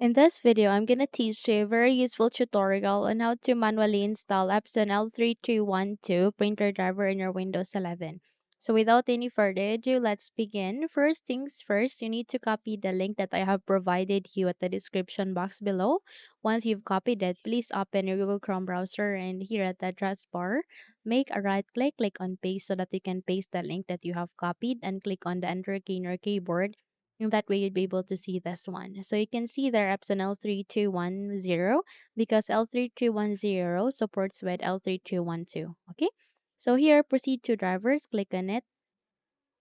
In this video, I'm going to teach you a very useful tutorial on how to manually install Epson L3212 printer driver in your Windows 11. So without any further ado, let's begin. First things first, you need to copy the link that I have provided you at the description box below. Once you've copied it, please open your Google Chrome browser and here at the address bar, make a right click on paste so that you can paste the link that you have copied and click on the enter key in your keyboard. In that way, you'd be able to see this one. So you can see there Epson L3210 because L3210 supports with L3212. Okay. So here, proceed to drivers, click on it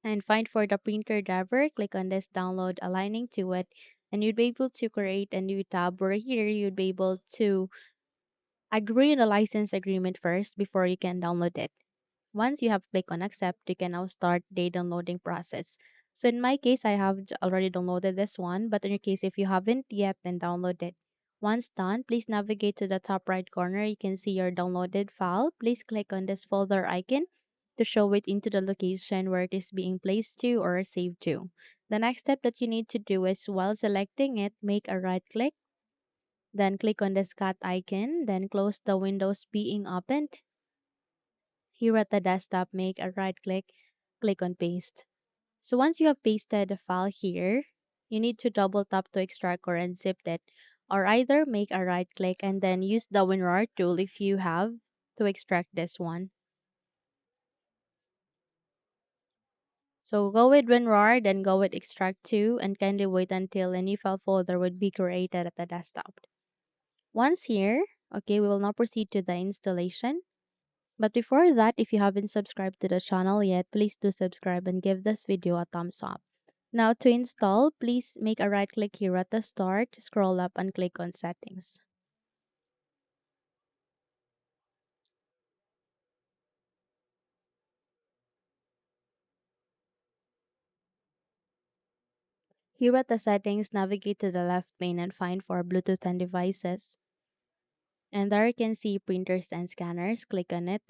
and find for the printer driver, click on this download aligning to it and you'd be able to create a new tab where here you'd be able to agree on the license agreement first before you can download it. Once you have clicked on accept, you can now start the downloading process. So in my case, I have already downloaded this one, but in your case, if you haven't yet, then download it. Once done, please navigate to the top right corner. You can see your downloaded file. Please click on this folder icon to show it into the location where it is being placed to or saved to. The next step that you need to do is while selecting it, make a right click, then click on this cat icon, then close the windows being opened. Here at the desktop, make a right click, click on paste. So once you have pasted the file here, you need to double tap to extract or unzip it, or either make a right click and then use the WinRAR tool if you have to extract this one. So go with WinRAR, then go with extract to, and kindly wait until a new file folder would be created at the desktop. Once here, okay, we will now proceed to the installation. But before that, if you haven't subscribed to the channel yet, please do subscribe and give this video a thumbs up. Now to install, please make a right click here at the start, scroll up and click on settings. Here at the settings, navigate to the left pane and find for Bluetooth and devices. And there you can see printers and scanners, click on it.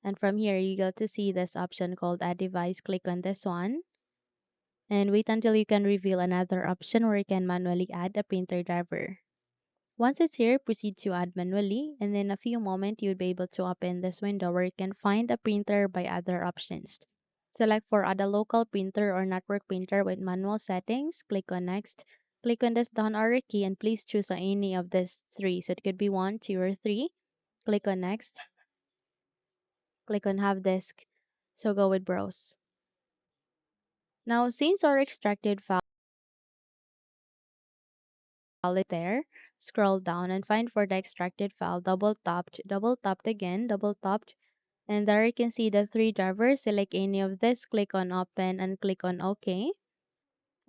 And from here, you get to see this option called add device, click on this one. And wait until you can reveal another option where you can manually add a printer driver. Once it's here, proceed to add manually, and in a few moments, you'll be able to open this window where you can find a printer by other options. Select for add a local printer or network printer with manual settings, click on next, click on this down arrow key and please choose any of these three. So it could be 1, 2, or 3. Click on next, click on have disk. So go with browse. Now since our extracted file is there, scroll down and find for the extracted file, double tapped again, double tapped. And there you can see the three drivers. Select any of this, click on open and click on OK.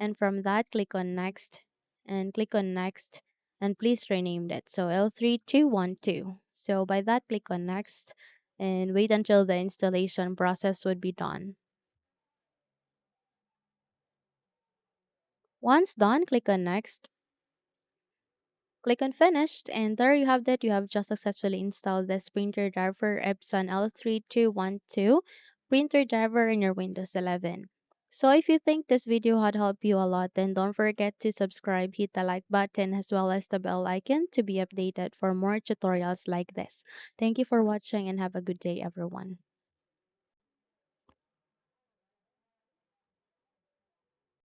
And from that, click on next and click on next and please rename it. So L3212. So by that, click on next and wait until the installation process would be done. Once done, click on next. Click on finished and there you have that. You have just successfully installed this printer driver Epson L3212 printer driver in your Windows 11. So if you think this video had helped you a lot, then don't forget to subscribe, hit the like button as well as the bell icon to be updated for more tutorials like this. Thank you for watching and have a good day everyone.